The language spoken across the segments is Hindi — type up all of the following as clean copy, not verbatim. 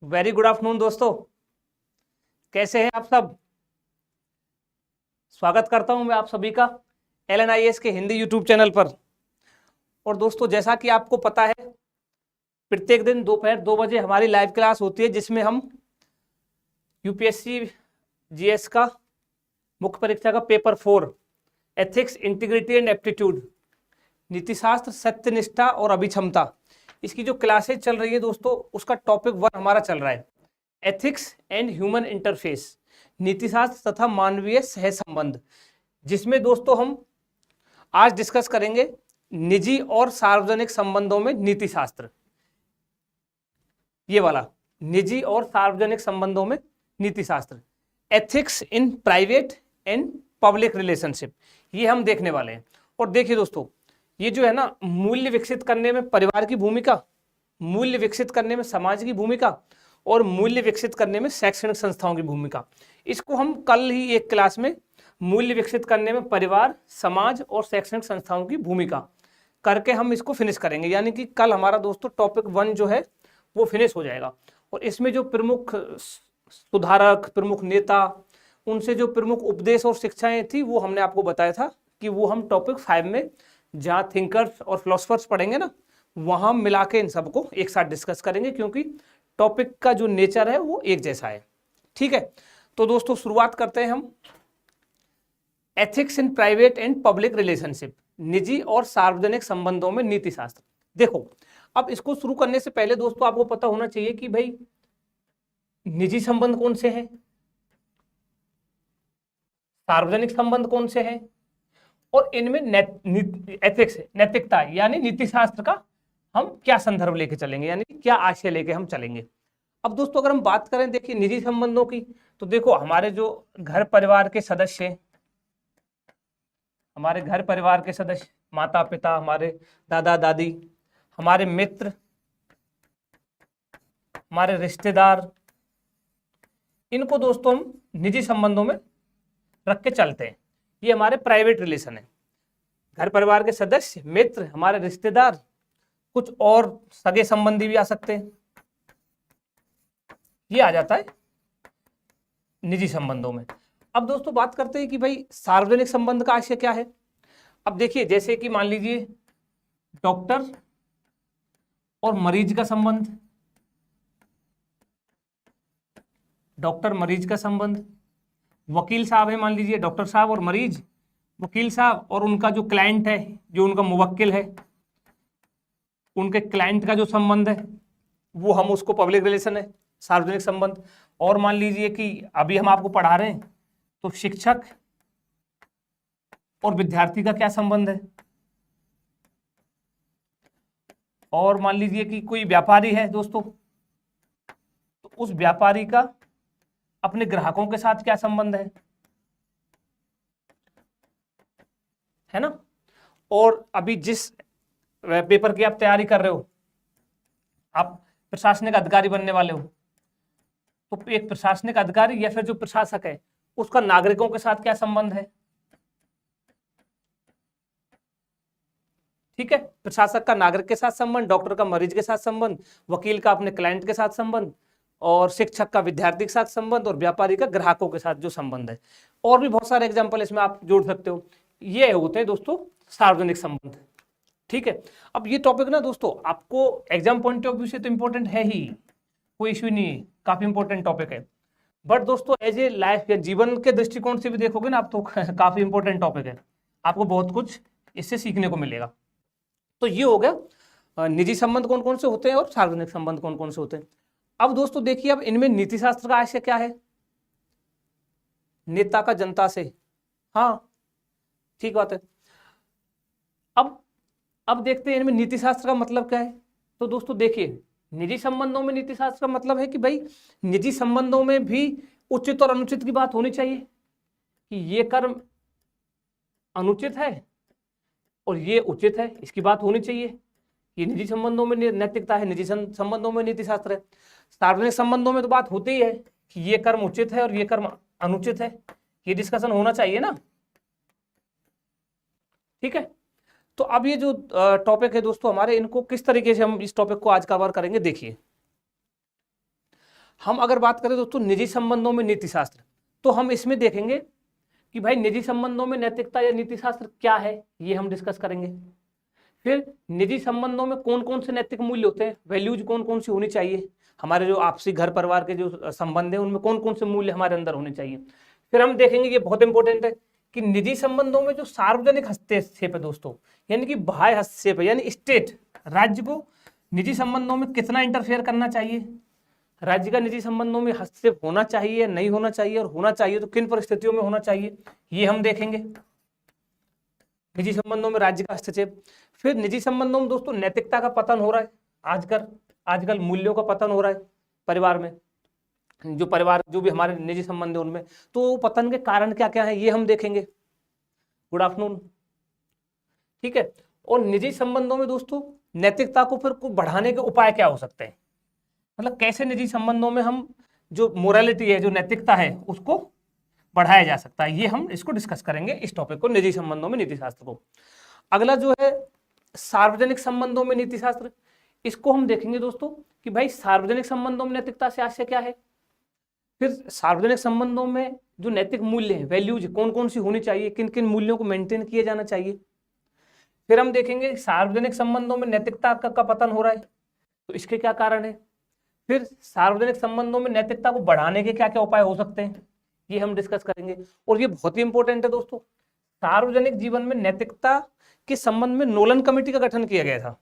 वेरी गुड आफ्टरनून दोस्तों, कैसे हैं आप सब। स्वागत करता हूं मैं आप सभी का LNIS के हिंदी यूट्यूब चैनल पर। और दोस्तों, जैसा कि आपको पता है, प्रत्येक दिन दोपहर 2 बजे हमारी लाइव क्लास होती है, जिसमें हम यूपीएससी जीएस का मुख्य परीक्षा का paper 4 ethics, integrity and aptitude, नीतिशास्त्र, सत्यनिष्ठा और अभिक्षमता, इसकी जो क्लासेज चल रही है दोस्तों, उसका टॉपिक 1 हमारा चल रहा है एथिक्स एंड ह्यूमन इंटरफेस, नीतिशास्त्र तथा मानवीय सह संबंध, जिसमें दोस्तों हम आज डिस्कस करेंगे निजी और सार्वजनिक संबंधों में नीतिशास्त्र। ये वाला निजी और सार्वजनिक संबंधों में नीतिशास्त्र, ethics in private and public relationship, ये हम देखने वाले हैं। और देखिए दोस्तों, ये जो है ना, मूल्य विकसित करने में परिवार की भूमिका, मूल्य विकसित करने में समाज की भूमिका और मूल्य विकसित करने में शैक्षणिक संस्थाओं की भूमिका, इसको हम कल ही एक क्लास में मूल्य विकसित करने में परिवार, समाज और शैक्षणिक संस्थाओं की भूमिका करके हम इसको फिनिश करेंगे। यानी कि कल हमारा दोस्तों टॉपिक 1 जो है वो फिनिश हो जाएगा। और इसमें जो प्रमुख सुधारक, प्रमुख नेता, उनसे जो प्रमुख उपदेश और शिक्षाएं थी, वो हमने आपको बताया था कि वो हम टॉपिक 5 में जहाँ थिंकर्स और फिलोसफर्स पढ़ेंगे ना, वहाँ मिला के इन सबको एक साथ डिस्कस करेंगे, क्योंकि टॉपिक का जो नेचर है वो एक जैसा है। ठीक है, तो दोस्तों शुरुआत करते हैं हम ethics in private and public relationship, निजी और सार्वजनिक संबंधों में नीतिशास्त्र। देखो, अब इसको शुरू करने से पहले दोस्तों आपको पता होना चाहिए कि भाई निजी संबंध कौन से हैं, सार्वजनिक संबंध कौन से हैं, और इनमें एथिक्स, नैतिकता यानी नीतिशास्त्र का हम क्या संदर्भ लेके चलेंगे, यानी क्या आशय लेके हम चलेंगे। अब दोस्तों अगर हम बात करें, देखिए निजी संबंधों की, तो देखो हमारे जो घर परिवार के सदस्य, हमारे घर परिवार के सदस्य, माता पिता, हमारे दादा दादी, हमारे मित्र, हमारे रिश्तेदार, इनको दोस्तों हम निजी संबंधों में रख के चलते हैं। ये हमारे प्राइवेट रिलेशन है। घर परिवार के सदस्य, मित्र, हमारे रिश्तेदार, कुछ और सगे संबंधी भी आ सकते हैं, ये आ जाता है निजी संबंधों में। अब दोस्तों बात करते हैं कि भाई सार्वजनिक संबंध का आशय क्या है। अब देखिए, जैसे कि मान लीजिए डॉक्टर और मरीज का संबंध, डॉक्टर मरीज का संबंध, वकील साहब है, मान लीजिए डॉक्टर साहब और मरीज, वकील साहब और उनका जो क्लाइंट है, जो उनका मुवक्किल है, उनके क्लाइंट का जो संबंध है, वो हम उसको पब्लिक रिलेशन है, सार्वजनिक संबंध। और मान लीजिए कि अभी हम आपको पढ़ा रहे हैं, तो शिक्षक और विद्यार्थी का क्या संबंध है। और मान लीजिए कि कोई व्यापारी है दोस्तों, तो उस व्यापारी का अपने ग्राहकों के साथ क्या संबंध है ना। और अभी जिस पेपर की आप तैयारी कर रहे हो, आप प्रशासनिक अधिकारी बनने वाले हो, तो एक प्रशासनिक अधिकारी या फिर जो प्रशासक है, उसका नागरिकों के साथ क्या संबंध है। ठीक है, प्रशासक का नागरिक के साथ संबंध, डॉक्टर का मरीज के साथ संबंध, वकील का अपने क्लाइंट के साथ संबंध, और शिक्षक का विद्यार्थी के साथ संबंध, और व्यापारी का ग्राहकों के साथ जो संबंध है। और भी बहुत सारे एग्जाम्पल इसमें आप जोड़ सकते हो। ये होते हैं दोस्तों सार्वजनिक संबंध। ठीक है, अब ये टॉपिक ना दोस्तों आपको एग्जाम पॉइंट ऑफ व्यू से तो इंपॉर्टेंट है ही, कोई इश्यू नहीं है, काफी इंपॉर्टेंट टॉपिक है। बट दोस्तों एज ए लाइफ या जीवन के दृष्टिकोण से भी देखोगे ना आप, तो काफी इंपॉर्टेंट टॉपिक है, आपको बहुत कुछ इससे सीखने को मिलेगा। तो ये हो गया निजी संबंध कौन कौन से होते हैं और सार्वजनिक संबंध कौन कौन से होते हैं। अब दोस्तों देखिए, अब इनमें नीतिशास्त्र का आशय क्या है। नेता का जनता से, हाँ ठीक बात है। अब देखते हैं इनमें नीतिशास्त्र का मतलब क्या है। तो दोस्तों देखिए, निजी संबंधों में नीतिशास्त्र का मतलब है कि भाई निजी संबंधों में भी उचित और अनुचित की बात होनी चाहिए, कि ये कर्म अनुचित है और ये उचित है, इसकी बात होनी चाहिए। ये निजी संबंधों में नैतिकता है, निजी संबंधों में नीतिशास्त्र है। सार्वजनिक संबंधों में तो बात होती ही है कि ये कर्म उचित है और ये कर्म अनुचित है, ये डिस्कशन होना चाहिए ना। ठीक है, तो अब ये जो टॉपिक है दोस्तों हमारे, इनको किस तरीके से हम इस टॉपिक को आज कवर करेंगे। देखिए, हम अगर बात करें दोस्तों निजी संबंधों में नीति शास्त्र, तो हम इसमें देखेंगे कि भाई निजी संबंधों में नैतिकता या नीति शास्त्र क्या है, ये हम डिस्कस करेंगे। फिर निजी संबंधों में कौन कौन से नैतिक मूल्य होते हैं, वैल्यूज कौन कौन सी होनी चाहिए, हमारे जो आपसी घर परिवार के जो संबंध है उनमें कौन कौन से मूल्य हमारे अंदर होने चाहिए। फिर हम देखेंगे, ये बहुत इंपॉर्टेंट है, कि निजी संबंधों में जो सार्वजनिक हस्तक्षेप है दोस्तों, यानी कि बाह्य हस्तक्षेप है, यानी स्टेट, राज्य को निजी संबंधों में कितना इंटरफेयर करना चाहिए, राज्य का निजी संबंधों में हस्तक्षेप होना चाहिए नहीं होना चाहिए, और होना चाहिए तो किन परिस्थितियों में होना चाहिए, ये हम देखेंगे। निजी संबंधों में राज्य का हस्तक्षेप। फिर निजी संबंधों में दोस्तों नैतिकता का पतन हो रहा है आजकल मूल्यों का पतन हो रहा है परिवार में, जो भी हमारे निजी संबंध है उनमें, तो पतन के कारण क्या क्या है ये हम देखेंगे। गुड आफ्टरनून, ठीक है। और निजी संबंधों में दोस्तों नैतिकता को फिर बढ़ाने के उपाय क्या हो सकते हैं, मतलब कैसे निजी संबंधों में हम जो मोरालिटी है, जो नैतिकता है, उसको बढ़ाया जा सकता है, ये हम इसको डिस्कस करेंगे, इस टॉपिक को, निजी संबंधों में नीति शास्त्र को। अगला जो है सार्वजनिक संबंधों में नीति शास्त्र, इसको हम देखेंगे दोस्तों कि भाई सार्वजनिक संबंधों में नैतिकता से आशय क्या है। फिर सार्वजनिक संबंधों में जो नैतिक मूल्य है, वैल्यूज कौन कौन सी होनी चाहिए, किन किन मूल्यों को मेंटेन किया जाना चाहिए। फिर हम देखेंगे सार्वजनिक संबंधों में नैतिकता का पतन हो रहा है, तो इसके क्या कारण है। फिर सार्वजनिक संबंधों में नैतिकता को बढ़ाने के क्या क्या उपाय हो सकते हैं, ये हम डिस्कस करेंगे। और ये बहुत ही इंपॉर्टेंट है दोस्तों, सार्वजनिक जीवन में नैतिकता के संबंध में नोलन कमेटी का गठन किया गया था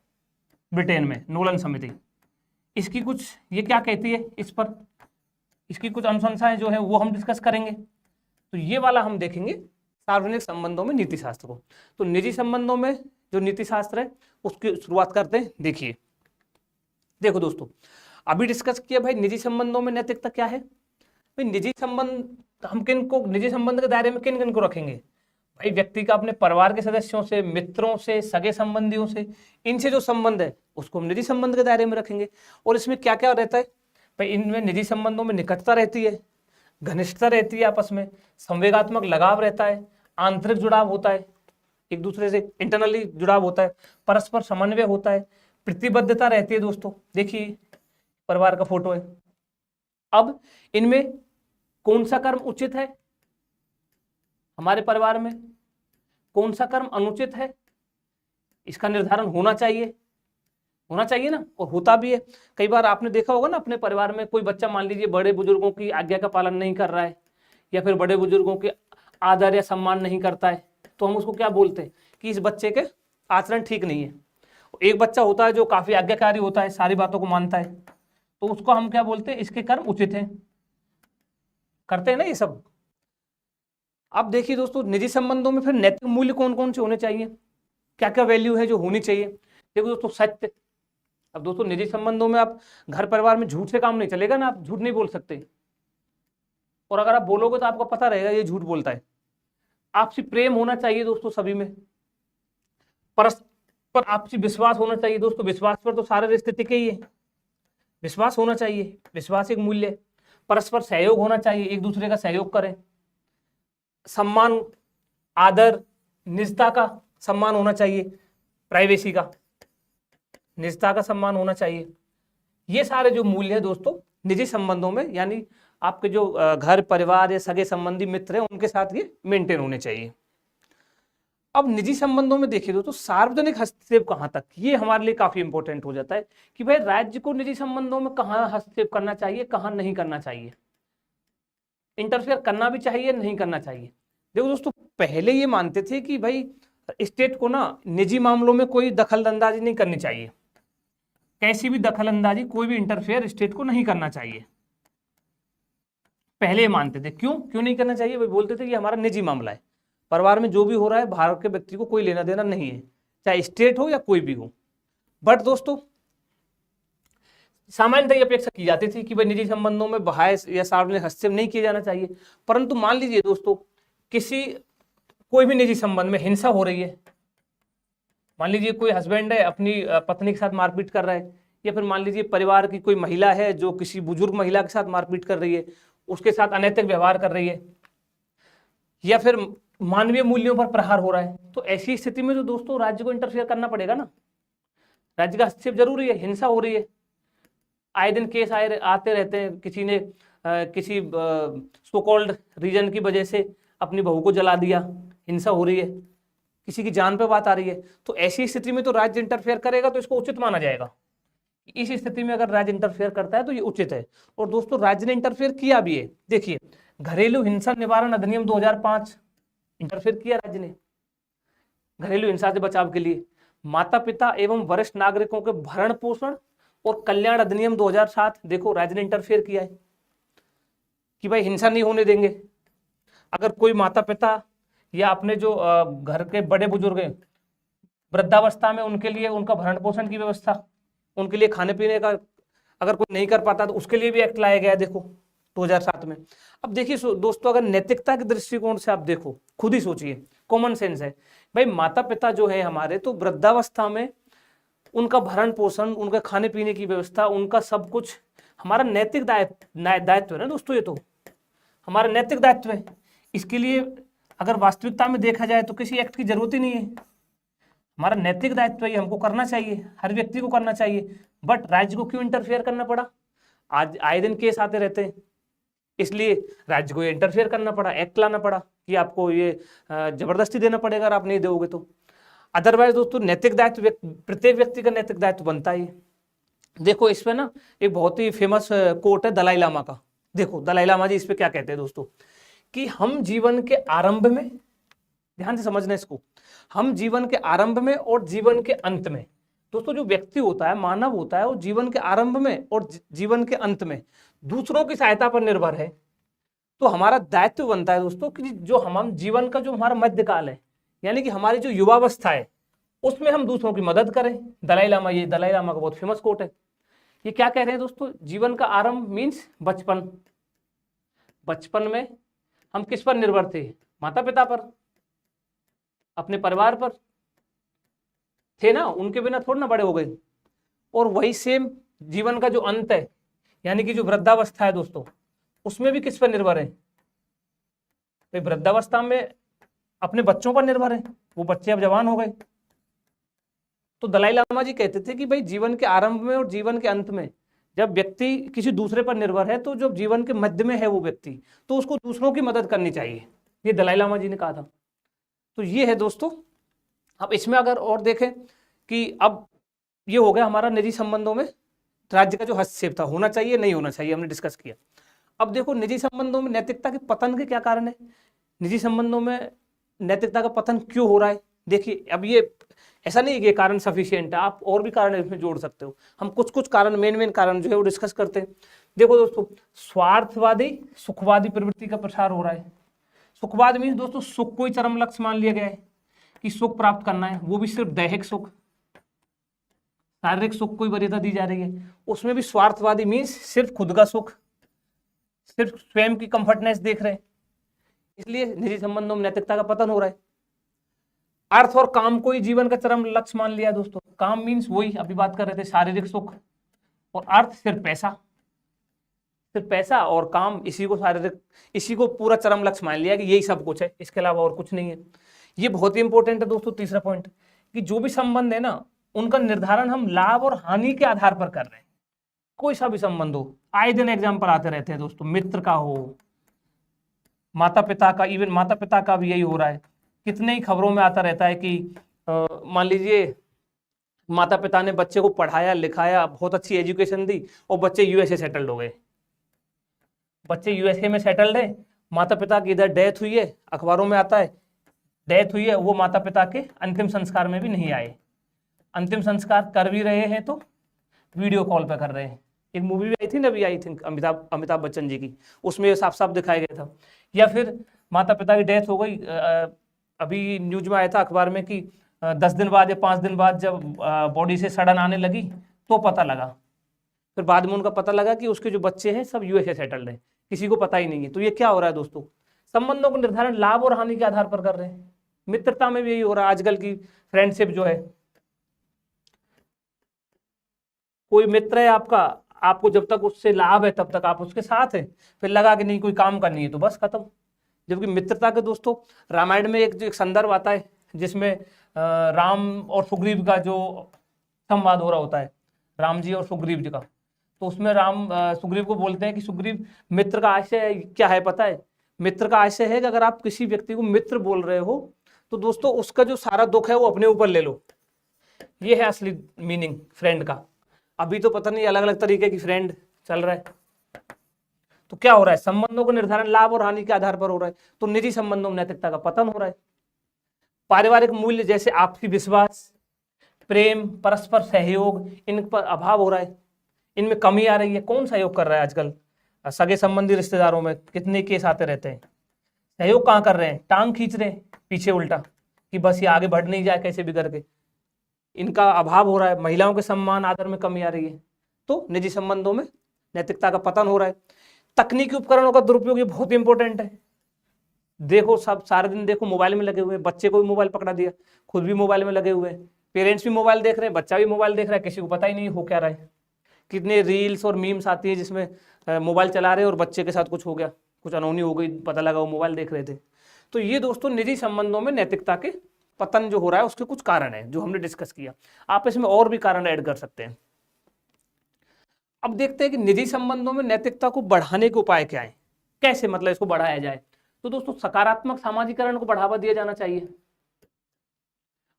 ब्रिटेन में, नोलन समिति। इसकी कुछ ये क्या कहती है, इस पर इसकी कुछ अनुशंसाएं जो है वो हम डिस्कस करेंगे। तो ये वाला हम देखेंगे सार्वजनिक संबंधों में नीति शास्त्र को। तो निजी संबंधों में जो नीति शास्त्र है उसकी शुरुआत करते हैं। देखो दोस्तों, अभी डिस्कस किया भाई निजी संबंधों में नैतिकता क्या है। भाई निजी संबंध हम निजी संबंध के दायरे में किन किन को रखेंगे, भाई व्यक्ति का अपने परिवार के सदस्यों से, मित्रों से, सगे संबंधियों से, इनसे जो संबंध है उसको हम निजी संबंध के दायरे में रखेंगे। और इसमें क्या क्या रहता है भाई, इनमें निजी संबंधों में निकटता रहती है, घनिष्ठता रहती है, आपस में संवेगात्मक लगाव रहता है, आंतरिक जुड़ाव होता है, एक दूसरे से इंटरनली जुड़ाव होता है, परस्पर समन्वय होता है, प्रतिबद्धता रहती है। दोस्तों देखिए परिवार का फोटो है। अब इनमें कौन सा कर्म उचित है हमारे परिवार में, कौन सा कर्म अनुचित है, इसका निर्धारण होना चाहिए ना, और होता भी है। कई बार आपने देखा होगा ना अपने परिवार में कोई बच्चा मान लीजिए बड़े बुजुर्गों की आज्ञा का पालन नहीं कर रहा है, या फिर बड़े बुजुर्गों के आदर या सम्मान नहीं करता है, तो हम उसको क्या बोलते हैं कि इस बच्चे के आचरण ठीक नहीं है। एक बच्चा होता है जो काफी आज्ञाकारी होता है, सारी बातों को मानता है, तो उसको हम क्या बोलते हैं, इसके कर्म उचित हैं, करते हैं ना ये सब। अब देखिए दोस्तों निजी संबंधों में फिर नैतिक मूल्य कौन कौन से होने चाहिए, क्या क्या वैल्यू है जो होनी चाहिए। देखो दोस्तों सत्य, अब दोस्तों निजी संबंधों में आप घर परिवार में झूठ से काम नहीं चलेगा ना, आप झूठ नहीं बोल सकते, और अगर आप बोलोगे तो आपको पता रहेगा ये झूठ बोलता है। आपसी प्रेम होना चाहिए दोस्तों सभी में, परस्पर आपसी विश्वास होना चाहिए दोस्तों, विश्वास पर तो सारे रिश्ते टिके ही है, विश्वास होना चाहिए, विश्वास एक मूल्य है। परस्पर सहयोग होना चाहिए, एक दूसरे का सहयोग करें, सम्मान, आदर, निजता का सम्मान होना चाहिए, प्राइवेसी का, निजता का सम्मान होना चाहिए। ये सारे जो मूल्य है दोस्तों निजी संबंधों में, यानी आपके जो घर परिवार या सगे संबंधी मित्र हैं उनके साथ ये मेंटेन होने चाहिए। अब निजी संबंधों में देखिए दोस्तों सार्वजनिक हस्तक्षेप कहाँ तक, ये हमारे लिए काफी इंपॉर्टेंट हो जाता है कि भाई राज्य को निजी संबंधों में कहाँ हस्तक्षेप करना चाहिए, कहाँ नहीं करना चाहिए, इंटरफेयर करना भी चाहिए नहीं करना चाहिए। देखो दोस्तों पहले ये मानते थे कि भाई स्टेट को ना निजी मामलों में कोई दखलंदाजी नहीं करनी चाहिए, कैसी भी दखलंदाजी, कोई भी इंटरफेयर स्टेट को नहीं करना चाहिए, पहले मानते थे। क्यों नहीं करना चाहिए, भाई बोलते थे कि हमारा निजी मामला है, परिवार में जो भी हो रहा है बाहर के व्यक्ति को कोई लेना देना नहीं है, चाहे स्टेट हो या कोई भी हो। बट दोस्तों सामान्यतः अपेक्षा की जाती थी कि भाई निजी संबंधों में बाह्य या सार्वजनिक हस्तक्षेप नहीं किया जाना चाहिए। परंतु मान लीजिए दोस्तों कोई भी निजी संबंध में हिंसा हो रही है, मान लीजिए कोई हस्बैंड है अपनी पत्नी के साथ मारपीट कर रहा है, या फिर मान लीजिए परिवार की कोई महिला है जो किसी बुजुर्ग महिला के साथ मारपीट कर रही है, उसके साथ अनैतिक व्यवहार कर रही है, या फिर मानवीय मूल्यों पर प्रहार हो रहा है, तो ऐसी स्थिति में तो दोस्तों राज्य को इंटरफेयर करना पड़ेगा ना, राज्य का हस्तक्षेप जरूरी है, हिंसा हो रही है। आए दिन केस आते रहते हैं, किसी ने किसी सो कॉल्ड रीजन की वजह से अपनी बहू को जला दिया, हिंसा हो रही है, किसी की जान पे बात आ रही है, तो ऐसी स्थिति में तो राज्य इंटरफेयर करेगा तो इसको उचित माना जाएगा। इस स्थिति में अगर राज्य इंटरफेयर करता है तो ये उचित है। और दोस्तों राज्य ने इंटरफेयर किया भी है। देखिए घरेलू हिंसा निवारण अधिनियम 2005 इंटरफेयर किया राज्य ने घरेलू हिंसा से बचाव के लिए। माता पिता एवं वरिष्ठ नागरिकों के भरण पोषण और कल्याण अधिनियम 2007 देखो राज्य ने इंटरफेयर किया है कि भाई हिंसा नहीं होने देंगे। अगर कोई माता पिता या अपने जो घर के बड़े बुजुर्ग हैं वृद्धावस्था में, उनके लिए उनका भरण पोषण की व्यवस्था, उनके लिए खाने पीने का अगर कोई नहीं कर पाता तो उसके लिए भी एक्ट लाया गया है देखो 2007 में। अब देखिए दोस्तों, अगर नैतिकता के दृष्टिकोण से आप देखो, खुद ही सोचिए, कॉमन सेंस है भाई, माता पिता जो है हमारे, तो वृद्धावस्था में उनका भरण पोषण, उनका खाने पीने की व्यवस्था, उनका सब कुछ हमारा नैतिक दायित्व है ना दोस्तों। ये तो हमारा नैतिक दायित्व है। इसके लिए अगर वास्तविकता में देखा जाए तो किसी एक्ट की जरूरत ही नहीं है, हमारा नैतिक दायित्व ये हमको करना चाहिए, हर व्यक्ति को करना चाहिए। बट राज्य को क्यों इंटरफेयर करना पड़ा? आज आए दिन केस आते रहते हैं, इसलिए राज्य को इंटरफेयर करना पड़ा, एक्ट लाना पड़ा कि आपको ये जबरदस्ती देना पड़ेगा, अगर आप नहीं दोगे तो। अदरवाइज दोस्तों नैतिक दायित्व प्रत्येक व्यक्ति का नैतिक दायित्व बनता ही। देखो इसमें ना एक बहुत ही फेमस कोट है दलाई लामा का। देखो दलाई लामा जी इस पे क्या कहते हैं दोस्तों, कि हम जीवन के आरंभ में, ध्यान से समझना इसको, हम जीवन के आरंभ में और जीवन के अंत में, दोस्तों जो व्यक्ति होता है, मानव होता है, वो जीवन के आरंभ में और जीवन के अंत में दूसरों की सहायता पर निर्भर है। तो हमारा दायित्व बनता है दोस्तों कि जो हम जीवन का जो हमारा मध्यकाल है, यानी कि हमारी जो युवावस्था है, उसमें हम दूसरों की मदद करें। दलाई लामा, ये दलाई लामा का बहुत फेमस कोट है। ये क्या कह रहे हैं दोस्तों, जीवन का आरंभ मीन्स बचपन। बचपन में हम किस पर निर्भर थे? माता पिता पर, अपने परिवार पर थे ना, उनके बिना थोड़ा ना बड़े हो गए। और वही सेम जीवन का जो अंत है, यानी कि जो वृद्धावस्था है दोस्तों, उसमें भी किस पर निर्भर है? तो वृद्धावस्था में अपने बच्चों पर निर्भर है, वो बच्चे अब जवान हो गए। तो दलाई लामा जी कहते थे कि भाई जीवन के आरंभ में और जीवन के अंत में जब व्यक्ति किसी दूसरे पर निर्भर है, तो जो जीवन के मध्य में है वो व्यक्ति, तो उसको दूसरों की मदद करनी चाहिए। ये दलाई लामा जी ने कहा था। तो ये है दोस्तों। अब इसमें अगर और देखें कि अब ये हो गया हमारा निजी संबंधों में राज्य का जो हस्तक्षेप था, होना चाहिए नहीं होना चाहिए, हमने डिस्कस किया। अब देखो निजी संबंधों में नैतिकता के पतन के क्या कारण है, निजी संबंधों में नैतिकता का पतन क्यों हो रहा है। देखिए अब ये ऐसा नहीं कि ये कारण सफिशिएंट है, आप और भी कारण इसमें जोड़ सकते हो। हम कुछ कारण, मेन कारण जो है वो डिस्कस करते हैं। देखो दोस्तों, स्वार्थवादी सुखवादी प्रवृत्ति का प्रसार हो रहा है। सुखवाद मीन्स दोस्तों सुख को ही चरम लक्ष्य मान लिया गया है कि सुख प्राप्त करना है, वो भी सिर्फ दैहिक सुख, शारीरिक सुख को ही वरीयता दी जा रही है। उसमें भी स्वार्थवादी मीन्स सिर्फ खुद का सुख, सिर्फ स्वयं की कंफर्टनेस देख रहे हैं, इसलिए निजी संबंधों में नैतिकता का पतन हो रहा है। अर्थ और काम को ही जीवन का चरम लक्ष्य मान लिया दोस्तों। काम मीन्स वही अभी बात कर रहे थे, शारीरिक सुख, और अर्थ सिर्फ पैसा, सिर्फ पैसा और काम, इसी को शारीरिक, इसी को पूरा चरम लक्ष्य मान लिया कि यही सब कुछ है, इसके अलावा और कुछ नहीं है। ये बहुत ही इंपॉर्टेंट है दोस्तों। तीसरा पॉइंट कि जो भी संबंध है ना, उनका निर्धारण हम लाभ और हानि के आधार पर कर रहे हैं। कोई सा भी संबंध हो, आए दिन एग्जाम्पल आते रहते हैं दोस्तों, मित्र का हो, माता पिता का, इवन माता पिता का भी यही हो रहा है। कितने ही खबरों में आता रहता है कि मान लीजिए माता पिता ने बच्चे को पढ़ाया लिखाया, बहुत अच्छी एजुकेशन दी, और बच्चे यूएसए सेटल्ड हो गए। बच्चे यूएसए में सेटल्ड है, माता पिता की इधर डेथ हुई है, अखबारों में आता है डेथ हुई है, वो माता पिता के अंतिम संस्कार में भी नहीं आए। अंतिम संस्कार कर भी रहे हैं तो वीडियो कॉल पे कर रहे हैं। एक मूवी भी आई थी ना अभी, आई थिंक अमिताभ बच्चन जी की, उसमें साफ साफ दिखाया गया था। या फिर माता पिता की डेथ हो गई, अभी न्यूज में आया था अखबार में कि 10 दिन बाद या 5 दिन बाद जब बॉडी से सड़न आने लगी तो पता लगा, फिर बाद में उनका पता लगा कि उसके जो बच्चे हैं सब यूएसए सेटल्ड हैं, किसी को पता ही नहीं है। तो ये क्या हो रहा है दोस्तों, संबंधों को निर्धारण लाभ और हानि के आधार पर कर रहे हैं। मित्रता में भी यही हो रहा है। आजकल की फ्रेंडशिप जो है, कोई मित्र है आपका, आपको जब तक उससे लाभ है तब तक आप उसके साथ हैं, फिर लगा कि नहीं कोई काम करनी है तो बस खत्म। जबकि मित्रता के दोस्तों, रामायण में एक संदर्भ आता है जिसमें राम और सुग्रीव का जो संवाद हो रहा होता है, राम जी और सुग्रीव जी का, तो उसमें राम सुग्रीव को बोलते हैं कि सुग्रीव, मित्र का आशय क्या है पता है? मित्र का आशय है कि अगर आप किसी व्यक्ति को मित्र बोल रहे हो तो दोस्तों उसका जो सारा दुख है वो अपने ऊपर ले लो। ये है असली मीनिंग फ्रेंड का। अभी तो पता नहीं अलग अलग तरीके की फ्रेंड चल रहा है। तो क्या हो रहा है? संबंधों का निर्धारण लाभ और हानि के आधार पर हो रहा है। तो निजी संबंधों में नैतिकता का पतन हो रहा है। पारिवारिक मूल्य जैसे आपसी विश्वास, प्रेम, परस्पर सहयोग, इन पर अभाव हो रहा है, इनमें कमी आ रही है। कौन सहयोग कर रहा है आजकल? सगे संबंधी रिश्तेदारों में कितने केस आते रहते हैं। सहयोग कहाँ कर रहे हैं? टांग खींच रहे हैं पीछे उल्टा कि बस ये आगे बढ़ नहीं जाए कैसे भी करके। इनका अभाव हो रहा है। महिलाओं के सम्मान आदर में कमी आ रही है। तो निजी संबंधों में नैतिकता का पतन हो रहा है। तकनीकी उपकरणों का दुरुपयोग ये बहुत इंपॉर्टेंट है। देखो सब सारे दिन देखो मोबाइल में लगे हुए हैं। बच्चे को भी मोबाइल पकड़ा दिया, खुद भी मोबाइल में लगे हुए हैं, पेरेंट्स भी मोबाइल देख रहे हैं, बच्चा भी मोबाइल देख रहा है, किसी को पता ही नहीं हो क्या रहा है। कितने रील्स और मीम्स आती है जिसमें मोबाइल चला रहे हैं और बच्चे के साथ कुछ हो गया, कुछ अनहोनी हो गई, पता लगा वो मोबाइल देख रहे थे। तो ये दोस्तों निजी संबंधों में नैतिकता के पतन जो हो रहा है उसके कुछ कारण है जो हमने डिस्कस किया। आप इसमें और भी कारण ऐड कर सकते हैं। अब देखते हैं कि निजी संबंधों में नैतिकता को बढ़ाने के उपाय क्या है, कैसे मतलब इसको बढ़ाया जाए। तो दोस्तों सकारात्मक सामाजिकरण को बढ़ावा दिया जाना चाहिए।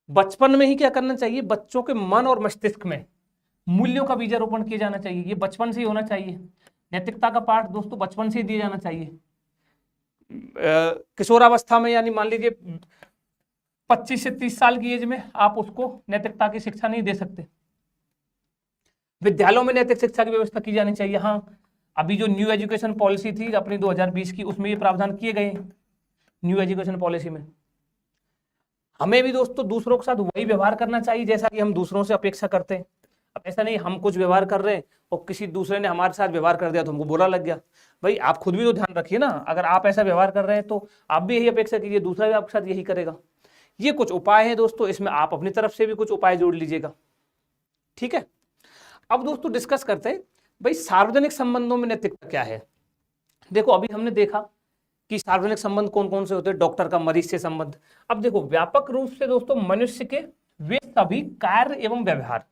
बचपन में ही क्या करना चाहिए? बच्चों के मन और मस्तिष्क में मूल्यों का बीजारोपण किया जाना चाहिए। ये बचपन से ही होना चाहिए। नैतिकता का पाठ दोस्तों बचपन से ही दिया जाना चाहिए। किशोरावस्था में यानी मान लीजिए 25 से 30 साल की एज में आप उसको नैतिकता की शिक्षा नहीं दे सकते। विद्यालयों में नैतिक शिक्षा की व्यवस्था की जानी चाहिए। हाँ, अभी जो न्यू एजुकेशन पॉलिसी थी अपनी 2020 की, उसमें ये प्रावधान किए गए न्यू एजुकेशन पॉलिसी में। हमें भी दोस्तों दूसरों के साथ वही व्यवहार करना चाहिए जैसा कि हम दूसरों से अपेक्षा करते हैं। अब ऐसा नहीं हम कुछ व्यवहार कर रहे हैं और किसी दूसरे ने हमारे साथ व्यवहार कर दिया तो हमको बुरा लग गया। भाई आप खुद भी तो ध्यान रखिए ना, अगर आप ऐसा व्यवहार कर रहे हैं तो आप भी यही अपेक्षा कीजिए दूसरा भी आपके साथ यही करेगा। ये कुछ उपाय हैं दोस्तों, इसमें आप अपनी तरफ से भी कुछ उपाय जोड़ लीजिएगा। ठीक है, अब दोस्तों डिस्कस करते हैं भाई सार्वजनिक संबंधों में नैतिकता क्या है। देखो अभी हमने देखा कि सार्वजनिक संबंध कौन कौन से होते हैं, डॉक्टर का मरीज से संबंध। अब देखो व्यापक रूप से दोस्तों मनुष्य के वे सभी कार्य एवं व्यवहार,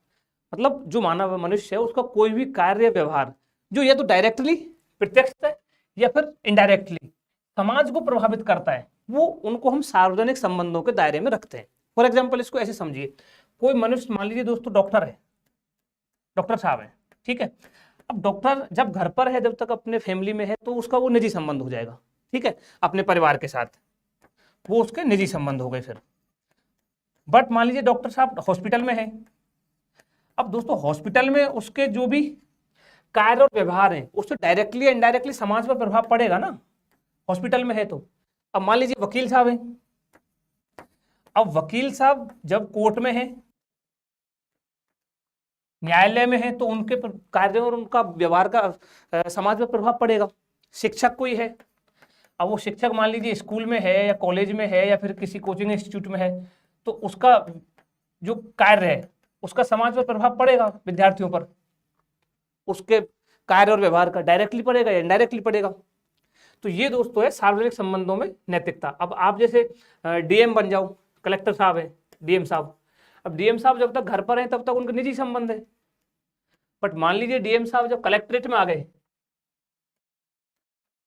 मतलब जो मानव मनुष्य है उसका कोई भी कार्य व्यवहार जो या तो डायरेक्टली प्रत्यक्ष है या फिर इनडायरेक्टली समाज को प्रभावित करता है, वो उनको हम सार्वजनिक संबंधों के दायरे में रखते हैं। फॉर एग्जाम्पल इसको ऐसे समझिए, कोई मनुष्य मान लीजिए दोस्तों डॉक्टर है, डॉक्टर साहब है, ठीक है। अब डॉक्टर जब घर पर है, जब तक अपने फैमिली में है तो उसका वो निजी संबंध हो जाएगा, ठीक है, अपने परिवार के साथ वो उसके निजी संबंध हो गए फिर। बट मान लीजिए डॉक्टर साहब हॉस्पिटल में है। अब दोस्तों हॉस्पिटल में उसके जो भी कार्य और व्यवहार है उससे डायरेक्टली इनडायरेक्टली समाज पर प्रभाव पड़ेगा ना, हॉस्पिटल में है तो। अब मान लीजिए वकील साहब है, अब वकील साहब जब कोर्ट में है, न्यायालय में है, तो उनके कार्यों और उनका व्यवहार का समाज पर प्रभाव पड़ेगा। शिक्षक कोई है, अब वो शिक्षक मान लीजिए स्कूल में है या कॉलेज में है या फिर किसी कोचिंग इंस्टीट्यूट में है, तो उसका जो कार्य है उसका समाज पर प्रभाव पड़ेगा, विद्यार्थियों पर, उसके कार्य और व्यवहार का डायरेक्टली पड़ेगा या इनडायरेक्टली पड़ेगा। तो ये दोस्तों है सार्वजनिक संबंधों में नैतिकता। अब आप जैसे डीएम बन जाओ, कलेक्टर साहब है, डीएम साहब, अब डीएम साहब जब तक घर पर हैं तब तक उनके निजी संबंध है। बट मान लीजिए डीएम साहब जब कलेक्ट्रेट में आ गए,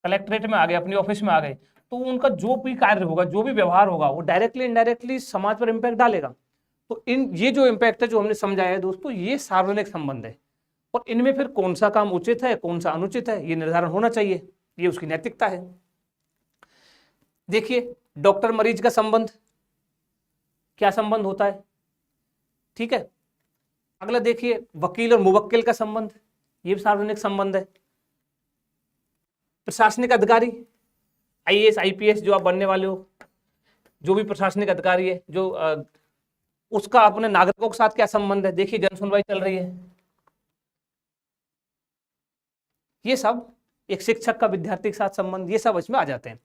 कलेक्ट्रेट में आ गए, अपने ऑफिस में आ गए, तो उनका जो भी कार्य होगा, जो भी व्यवहार होगा, वो डायरेक्टली इनडायरेक्टली समाज पर इंपैक्ट डालेगा। तो इन ये जो इंपैक्ट है जो हमने समझाया है दोस्तों, ये सार्वजनिक संबंध है, और इनमें फिर कौन सा काम उचित है कौन सा अनुचित है ये निर्धारण होना चाहिए, ये उसकी नैतिकता है। देखिए डॉक्टर मरीज का संबंध, क्या संबंध होता है, ठीक है। अगला देखिए वकील और मुवक्किल का संबंध, ये भी सार्वजनिक संबंध है। प्रशासनिक अधिकारी, आईएएस आईपीएस जो आप बनने वाले हो, जो भी प्रशासनिक अधिकारी है, जो उसका अपने नागरिकों के साथ क्या संबंध है। देखिए जन सुनवाई चल रही है, ये सब एक शिक्षक का विद्यार्थी के साथ संबंध, ये सब इसमें आ जाते हैं।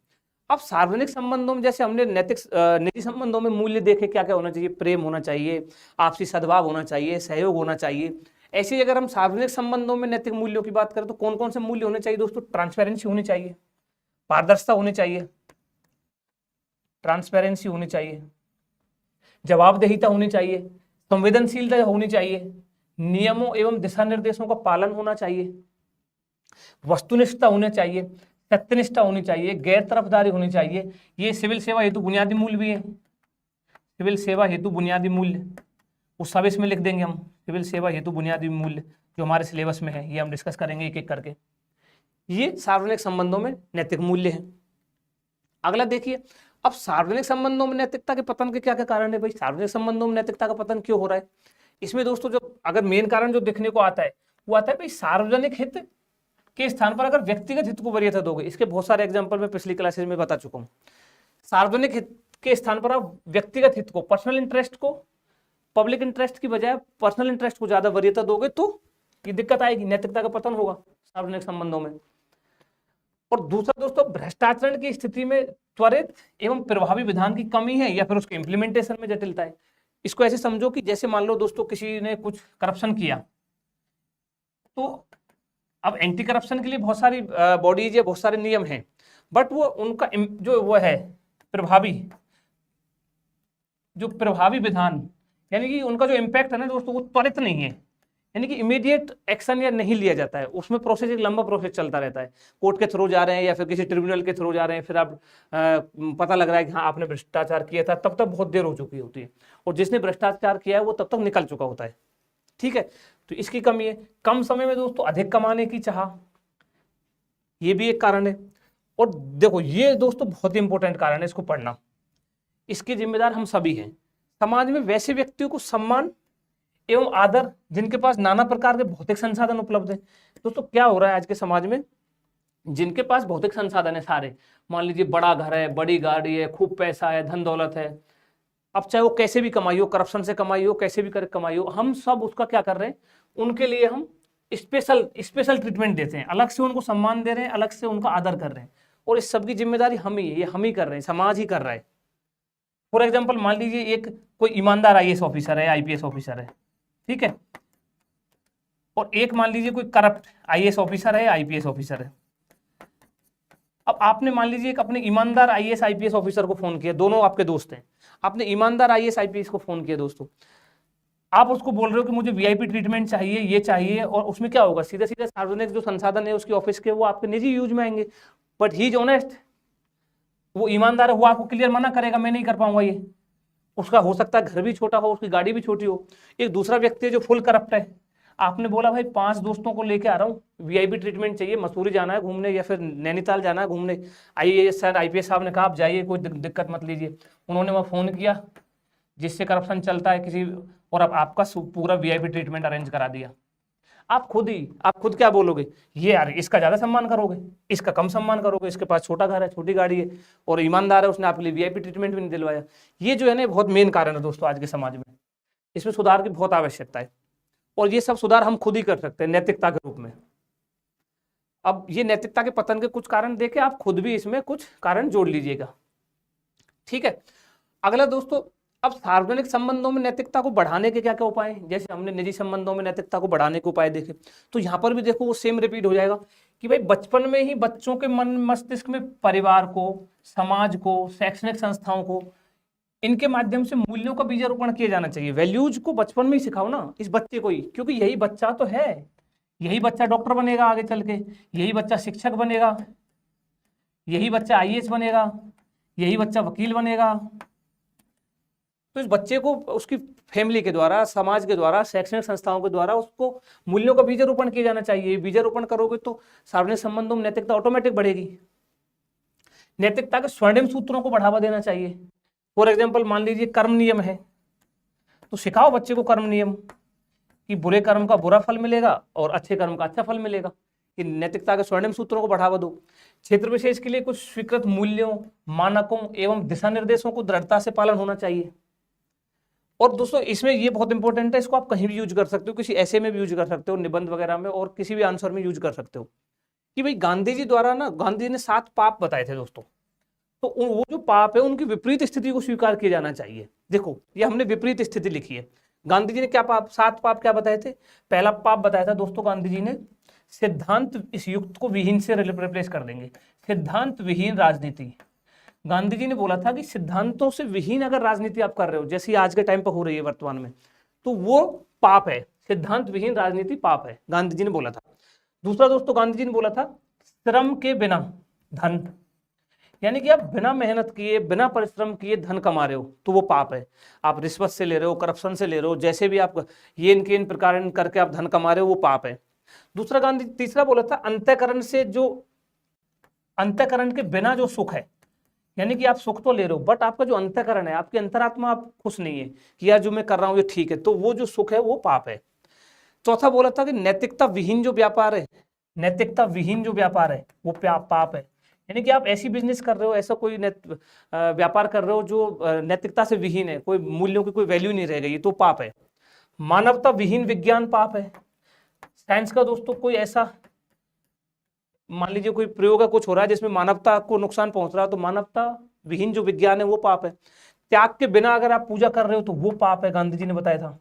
अब सार्वजनिक संबंधों में जैसे हमने नैतिक निजी संबंधों में मूल्य देखे, क्या क्या होना चाहिए, प्रेम होना चाहिए, आपसी सद्भाव होना चाहिए, सहयोग होना चाहिए। ऐसे ही अगर हम सार्वजनिक संबंधों में नैतिक मूल्यों की बात करें तो कौन कौन से मूल्य होने चाहिए दोस्तों? ट्रांसपेरेंसी होनी चाहिए, पारदर्शिता होनी चाहिए, ट्रांसपेरेंसी होनी चाहिए, जवाबदेहिता होनी चाहिए, संवेदनशीलता होनी चाहिए, नियमों एवं दिशा निर्देशों का पालन होना चाहिए, वस्तुनिष्ठता होनी चाहिए, सत्यनिष्ठा होनी चाहिए, गैर तरफदारी होनी चाहिए। ये सिविल सेवा हेतु बुनियादी मूल्य भी है। सिविल सेवा हेतु बुनियादी मूल्य वो सब इसमें लिख देंगे हम। सिविल सेवा हेतु बुनियादी मूल्य जो हमारे सिलेबस में है, ये हम डिस्कस करेंगे एक एक करके। ये सार्वजनिक संबंधों में नैतिक मूल्य है। अगला देखिए, अब सार्वजनिक संबंधों में नैतिकता के पतन के क्या क्या कारण है भाई? सार्वजनिक संबंधों में नैतिकता का पतन क्यों हो रहा है? इसमें दोस्तों जो अगर मेन कारण जो देखने को आता है वो आता है भाई सार्वजनिक हित के स्थान पर अगर व्यक्तिगत हित को वरीयता दोगे। इसके बहुत सारे एग्जांपल मैं पिछली क्लासेज में बता चुका हूँ। सार्वजनिक हित के स्थान पर आप व्यक्तिगत हित को, पर्सनल इंटरेस्ट को, पब्लिक इंटरेस्ट की बजाय पर्सनल इंटरेस्ट को ज्यादा वरीयता दोगे तो ये दिक्कत आएगी, नैतिकता का पतन होगा सार्वजनिक संबंधों में। और दूसरा दोस्तों, भ्रष्टाचार की स्थिति में त्वरित एवं प्रभावी विधान की कमी है या फिर उसके इम्प्लीमेंटेशन में जटिलता है। इसको ऐसे समझो कि जैसे मान लो दोस्तों किसी ने कुछ करप्शन किया, तो अब एंटी करप्शन के लिए बहुत सारी बॉडीज या बहुत सारे नियम हैं, बट वो उनका जो वो है प्रभावी विधान, यानी कि उनका जो इम्पैक्ट है ना दोस्तों, वो त्वरित नहीं है, यानी कि इमीडिएट एक्शन या नहीं लिया जाता है। उसमें प्रोसेस, एक लंबा प्रोसेस चलता रहता है। कोर्ट के थ्रू जा रहे हैं या फिर किसी ट्रिब्यूनल के थ्रू जा रहे हैं, फिर आप पता लग रहा है कि हाँ आपने भ्रष्टाचार किया था, तब तक बहुत देर हो चुकी होती है, और जिसने भ्रष्टाचार किया है वो तब तक निकल चुका होता है। ठीक है, तो इसकी कमी है। कम समय में दोस्तों अधिक कमाने की चाह, ये भी एक कारण है। और देखो ये दोस्तों बहुत ही इंपॉर्टेंट कारण है, इसको पढ़ना। इसके जिम्मेदार हम सभी हैं। समाज में वैसे व्यक्तियों को सम्मान एवं आदर जिनके पास नाना प्रकार के भौतिक संसाधन उपलब्ध हैं। दोस्तों क्या हो रहा है आज के समाज में, जिनके पास भौतिक संसाधन है सारे, मान लीजिए बड़ा घर है, बड़ी गाड़ी है, खूब पैसा है, धन दौलत है, अब चाहे वो कैसे भी कमाई हो, करप्शन से कमाई हो, कैसे भी कर कमाई हो, हम सब उसका क्या कर रहे हैं, उनके लिए हम स्पेशल ट्रीटमेंट देते हैं, अलग से उनको सम्मान दे रहे हैं, अलग से उनका आदर कर रहे हैं। और इस सब की जिम्मेदारी हम ही है, ये हम ही कर रहे हैं, समाज ही कर रहा है। फॉर एग्जाम्पल मान लीजिए एक कोई ईमानदार IAS ऑफिसर है, IPS ऑफिसर है, ठीक है, और एक मान लीजिए कोई करप्ट IAS ऑफिसर है, IPS ऑफिसर है। अब आपने मान लीजिए एक अपने ईमानदार IAS IPS ऑफिसर को फोन किया, दोनों आपके दोस्त हैं, आपने ईमानदार IAS IPS को फोन किया दोस्तों, आप उसको बोल रहे हो कि मुझे VIP ट्रीटमेंट चाहिए, ये चाहिए, और उसमें क्या होगा, सीधे सीधे सार्वजनिक जो संसाधन है उसके ऑफिस के, वो आपके निजी यूज में आएंगे। बट ही इज ऑनेस्ट, वो ईमानदार है, वो आपको क्लियर मना करेगा, मैं नहीं कर पाऊंगा ये। उसका हो सकता है घर भी छोटा हो, उसकी गाड़ी भी छोटी हो। एक दूसरा व्यक्ति है जो फुल करप्ट है, आपने बोला भाई 5 दोस्तों को लेके आ रहा हूँ, VIP ट्रीटमेंट चाहिए, मसूरी जाना है घूमने या फिर नैनीताल जाना है घूमने, IAS सर IPS साहब ने कहा आप जाइए, कोई दिक्कत मत लीजिए। उन्होंने वहाँ फ़ोन किया जिससे करप्शन चलता है किसी, और अब आपका पूरा VIP ट्रीटमेंट अरेंज करा दिया। आप खुद क्या बोलोगे, ये यार इसका ज़्यादा सम्मान करोगे, इसका कम सम्मान करोगे, इसके पास छोटा घर है, छोटी गाड़ी है, और ईमानदार है, उसने आपके लिए VIP ट्रीटमेंट भी नहीं दिलवाया। ये जो है ना बहुत मेन कारण है दोस्तों आज के समाज में। इसमें सुधार की बहुत आवश्यकता है, और ये सब सुधार हम खुद ही कर सकते हैं नैतिकता के रूप में। अब ये नैतिकता के पतन के कुछ कारण देके आप खुद भी इसमें कुछ कारण जोड़ लीजिएगा, ठीक है। अगला दोस्तों, अब सार्वजनिक संबंधों में नैतिकता को बढ़ाने के क्या क्या उपाय हैं। जैसे हमने निजी संबंधों में नैतिकता को बढ़ाने के उपाय देखे, तो यहाँ पर भी देखो वो सेम रिपीट हो जाएगा कि भाई बचपन में ही बच्चों के मन मस्तिष्क में परिवार को, समाज को, शैक्षणिक संस्थाओं को, इनके माध्यम से मूल्यों का बीजारोपण किया जाना चाहिए। वैल्यूज को बचपन में ही सिखाओ ना इस बच्चे को ही, क्योंकि यही बच्चा तो है, यही बच्चा डॉक्टर बनेगा आगे चल के, यही बच्चा शिक्षक बनेगा, यही बच्चा IAS बनेगा, यही बच्चा वकील बनेगा। तो इस बच्चे को उसकी फैमिली के द्वारा, समाज के द्वारा, शैक्षणिक संस्थाओं के द्वारा उसको मूल्यों का बीजारोपण किया जाना चाहिए। बीजारोपण करोगे तो सार्वजनिक संबंधों में नैतिकता ऑटोमेटिक बढ़ेगी। नैतिकता के स्वर्णिम सूत्रों को बढ़ावा देना चाहिए। फॉर एग्जाम्पल मान लीजिए कर्म नियम है, तो सिखाओ बच्चे को कर्म नियम कि बुरे कर्म का बुरा फल मिलेगा और अच्छे कर्म का अच्छा फल मिलेगा। कि नैतिकता के स्वर्णिम सूत्रों को बढ़ावा दो। क्षेत्र विशेष के लिए कुछ स्वीकृत मूल्यों, मानकों एवं दिशा निर्देशों को दृढ़ता से पालन होना चाहिए। और दोस्तों इसमें ये बहुत इंपॉर्टेंट है, इसको आप कहीं भी यूज कर सकते हो, किसी ऐसे में भी यूज कर सकते हो, निबंध वगैरह में, और किसी भी आंसर में यूज कर सकते हो। कि भाई गांधी जी द्वारा ना, गांधी जी ने 7 पाप बताए थे दोस्तों, तो वो जो पाप है उनकी विपरीत स्थिति को स्वीकार किया जाना चाहिए। देखो ये हमने विपरीत स्थिति लिखी है। गांधी जी ने क्या पाप, 7 पाप क्या बताए थे। पहला पाप बताया था दोस्तों गांधी जी ने, सिद्धांत, इस युक्त को विहीन से रिप्लेस कर देंगे, सिद्धांत विहीन राजनीति। गांधी जी ने बोला था कि सिद्धांतों से विहीन अगर राजनीति आप कर रहे हो, जैसी आज के टाइम पर हो रही है वर्तमान में, तो वो पाप है। सिद्धांत विहीन राजनीति पाप है, गांधी जी ने बोला था। दूसरा दोस्तों गांधी जी ने बोला था श्रम के बिना धन, यानी कि आप बिना मेहनत किए बिना परिश्रम किए धन कमा रहे हो तो वो पाप है। आप रिश्वत से ले रहे हो, करप्शन से ले रहे हो, जैसे भी आप ये इनके इन प्रकार करके आप धन कमा रहे हो वो पाप है। दूसरा गांधी तीसरा बोला था अंतःकरण से जो अंतःकरण के बिना जो सुख है, यानी कि आप सुख तो ले रहे हो बट आपका जो अंतःकरण है, आपकी अंतरात्मा आप खुश नहीं है कि यार जो मैं कर रहा हूँ ये ठीक है, तो वो जो सुख है वो पाप है। चौथा बोला था कि नैतिकता विहीन जो व्यापार है, नैतिकता विहीन जो व्यापार है वो पाप है, यानी कि आप ऐसी बिजनेस कर रहे हो, ऐसा कोई व्यापार कर रहे हो जो नैतिकता से विहीन है, कोई मूल्यों की कोई वैल्यू नहीं रह गई, तो पाप है। मानवता विहीन विज्ञान पाप है। साइंस का दोस्तों कोई ऐसा मान लीजिए कोई प्रयोग कुछ हो रहा है जिसमें मानवता को नुकसान पहुंच रहा है, तो मानवता विहीन जो विज्ञान है वो पाप है। त्याग के बिना अगर आप पूजा कर रहे हो तो वो पाप है, गांधी जी ने बताया था।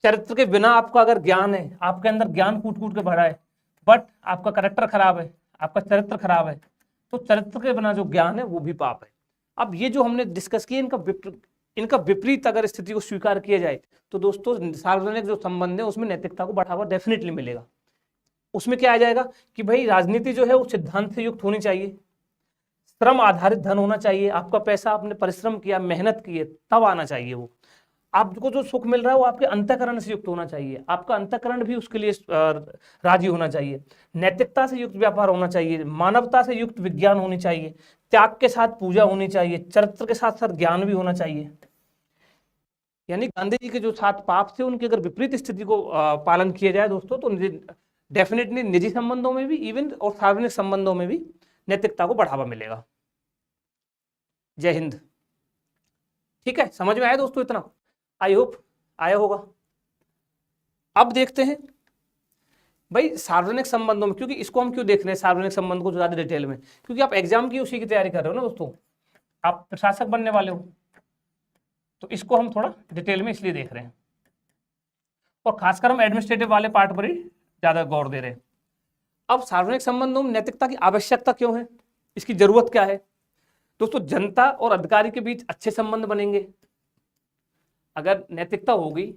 चरित्र के बिना आपका अगर ज्ञान है, आपके अंदर ज्ञान कूट कूट के भरा है बट आपका कैरेक्टर खराब है, आपका चरित्र खराब है, तो चरित्र के बिना जो ज्ञान है वो भी पाप है। अब ये जो हमने डिस्कस किया इनका विपरीत अगर स्थिति को स्वीकार किया जाए तो दोस्तों सार्वजनिक जो संबंध है उसमें नैतिकता को बढ़ावा डेफिनेटली मिलेगा। उसमें क्या आ जाएगा कि भाई राजनीति जो है वो सिद्धांत से युक्त होनी चाहिए, श्रम आधारित धन होना चाहिए, आपका पैसा आपने परिश्रम किया मेहनत की है तब आना चाहिए, वो आपको जो सुख मिल रहा है वो आपके अंतःकरण से युक्त होना चाहिए, आपका अंतःकरण भी उसके लिए राजी होना चाहिए, नैतिकता से युक्त व्यापार होना चाहिए, मानवता से युक्त विज्ञान होनी चाहिए, त्याग के साथ पूजा होनी चाहिए, चरित्र के साथ साथ ज्ञान भी होना चाहिए। यानी गांधी जी के जो 7 पाप थे उनकी अगर विपरीत स्थिति को पालन किया जाए दोस्तों तो डेफिनेटली निजी संबंधों में भी इवन और सार्वजनिक संबंधों में भी नैतिकता को बढ़ावा मिलेगा। जय हिंद। ठीक है, समझ में आया दोस्तों इतना? आई होप आया होगा। अब देखते हैं भाई सार्वजनिक संबंधों में, क्योंकि इसको हम क्यों देख रहे हैं सार्वजनिक संबंध को ज्यादा डिटेल में, क्योंकि आप एग्जाम की उसी की तैयारी कर रहे हो ना दोस्तों, आप प्रशासक बनने वाले हो, तो इसको हम थोड़ा डिटेल में इसलिए देख रहे हैं और खासकर हम एडमिनिस्ट्रेटिव वाले पार्ट पर ही ज्यादा गौर दे रहे हैं। अब सार्वजनिक संबंधों में नैतिकता की आवश्यकता क्यों है, इसकी जरूरत क्या है दोस्तों? जनता और अधिकारी के बीच अच्छे संबंध बनेंगे अगर नैतिकता होगी,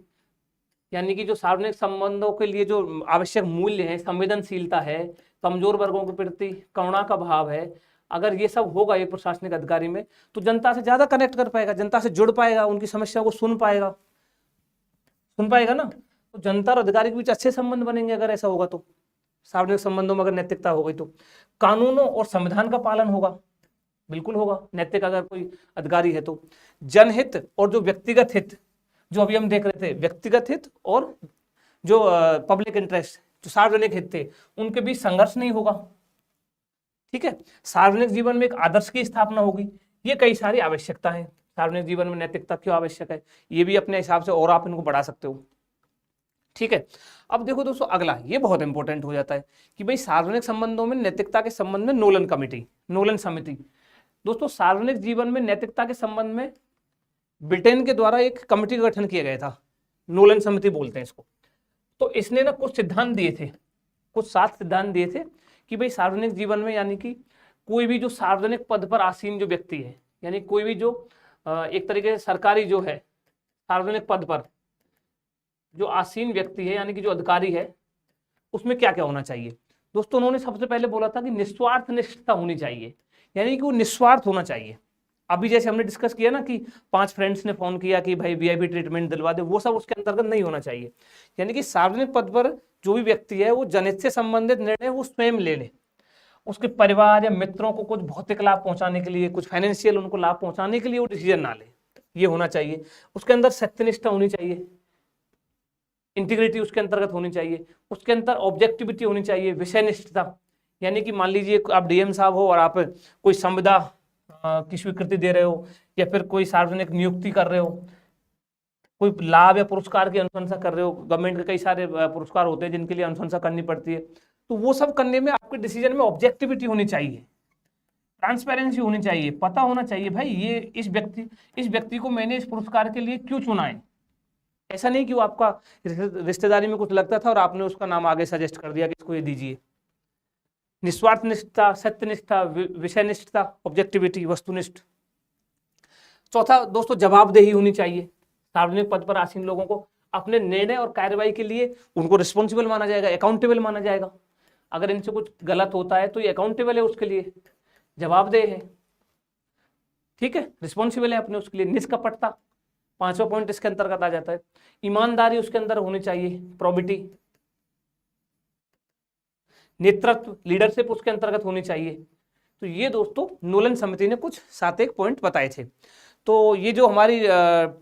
यानी कि जो सार्वजनिक संबंधों के लिए जो आवश्यक मूल्य है, संवेदनशीलता है, कमजोर वर्गों के प्रति करुणा का भाव है, अगर ये सब होगा एक प्रशासनिक अधिकारी में तो जनता से ज्यादा कनेक्ट कर पाएगा, जनता से जुड़ पाएगा, उनकी समस्या को सुन पाएगा ना। तो जनता और अधिकारी के बीच अच्छे संबंध बनेंगे अगर ऐसा होगा तो, सार्वजनिक संबंधों में अगर नैतिकता हो गई तो। कानूनों और संविधान का पालन होगा, बिल्कुल होगा नैतिक अगर कोई अधिकारी है तो। जनहित और जो व्यक्तिगत हित, जो अभी हम देख रहे थे व्यक्तिगत हित और जो पब्लिक इंटरेस्ट, जो सार्वजनिक हित थे, उनके बीच संघर्ष नहीं होगा। ठीक है, सार्वजनिक जीवन में एक आदर्श की स्थापना होगी। ये कई सारी आवश्यकता है। सार्वजनिक जीवन में नैतिकता क्यों आवश्यक है, ये भी अपने हिसाब से और आप इनको बढ़ा सकते हो। ठीक है, अब देखो दोस्तों अगला ये बहुत इंपॉर्टेंट हो जाता है कि भाई सार्वजनिक संबंधों में नैतिकता के संबंध में नोलन समिति। दोस्तों सार्वजनिक जीवन में नैतिकता के संबंध में ब्रिटेन के द्वारा एक कमेटी का गठन किया गया था, नोलन समिति बोलते हैं इसको। तो इसने ना कुछ सिद्धांत दिए थे, कुछ 7 सिद्धांत दिए थे कि भाई सार्वजनिक जीवन में, यानी कि कोई भी जो सार्वजनिक पद पर आसीन जो व्यक्ति है, यानी कोई भी जो एक तरीके से सरकारी जो है सार्वजनिक पद पर जो आसीन व्यक्ति है, यानी कि जो अधिकारी है, उसमें क्या क्या होना चाहिए दोस्तों? उन्होंने सबसे पहले बोला था कि निस्वार्थ निष्ठता होनी चाहिए, यानी कि वो निस्वार्थ होना चाहिए। अभी जैसे हमने डिस्कस किया ना कि 5 फ्रेंड्स ने फोन किया कि भाई वीआईपी ट्रीटमेंट दिलवा दे, वो सब उसके अंतर्गत नहीं होना चाहिए। यानी कि सार्वजनिक पद पर जो भी व्यक्ति है वो जनहित से संबंधित निर्णय वो स्वयं ले ले, उसके परिवार या मित्रों को कुछ भौतिक लाभ पहुंचाने के लिए, कुछ फाइनेंशियल उनको लाभ पहुंचाने के लिए वो डिसीजन ना ले, ये होना चाहिए। उसके अंदर सत्यनिष्ठा होनी चाहिए, इंटीग्रिटी उसके अंतर्गत होनी चाहिए, उसके अंदर ऑब्जेक्टिविटी होनी चाहिए, विषय निष्ठता, यानी कि मान लीजिए आप डीएम साहब हो और आप कोई संविदा की स्वीकृति दे रहे हो या फिर कोई सार्वजनिक नियुक्ति कर रहे हो, कोई लाभ या पुरस्कार की अनुशंसा कर रहे हो, गवर्नमेंट के कई सारे पुरस्कार होते हैं जिनके लिए अनुशंसा करनी पड़ती है, तो वो सब करने में आपके डिसीजन में ऑब्जेक्टिविटी होनी चाहिए, ट्रांसपेरेंसी होनी चाहिए, पता होना चाहिए भाई ये इस व्यक्ति को मैंने इस पुरस्कार के लिए क्यों चुना है। ऐसा नहीं कि वो आपका रिश्तेदारी में कुछ लगता था और आपने उसका नाम आगे सजेस्ट कर दिया कि इसको ये दीजिए। निस्वार्थ निष्ठता, सत्यनिष्ठा, विषय निष्ठता, ऑब्जेक्टिविटी, वस्तुनिष्ठ। चौथा दोस्तों जवाबदेही होनी चाहिए, सार्वजनिक पद पर आसीन लोगों को अपने निर्णय और कार्रवाई के लिए उनको रिस्पॉन्सिबल माना जाएगा, अकाउंटेबल माना जाएगा। अगर इनसे कुछ गलत होता है तो ये अकाउंटेबल है, उसके लिए जवाबदेह है, ठीक है, रिस्पॉन्सिबल है अपने उसके लिए। निष्कपटता, 5वां पॉइंट इसके अंतर्गत आ जाता है। ईमानदारी उसके अंदर होनी चाहिए, प्रोबिटी। नेतृत्व, लीडरशिप उसके अंतर्गत होनी चाहिए। तो ये दोस्तों नोलन समिति ने कुछ 7 पॉइंट बताए थे। तो ये जो हमारी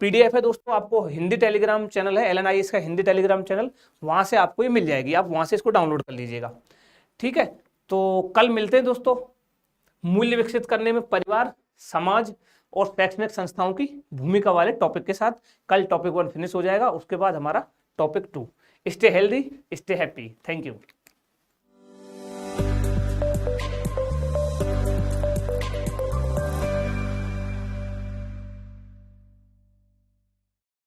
पीडीएफ है दोस्तों, आपको हिंदी टेलीग्राम चैनल है LNIS का हिंदी टेलीग्राम चैनल, वहां से आपको ये मिल जाएगी, आप वहां से इसको डाउनलोड कर लीजिएगा, ठीक है। तो कल मिलते हैं दोस्तों मूल्य विकसित करने में परिवार, समाज और शैक्षणिक संस्थाओं की भूमिका वाले टॉपिक के साथ। कल टॉपिक 1 फिनिश हो जाएगा, उसके बाद हमारा topic 2। Stay healthy, stay happy. Thank you.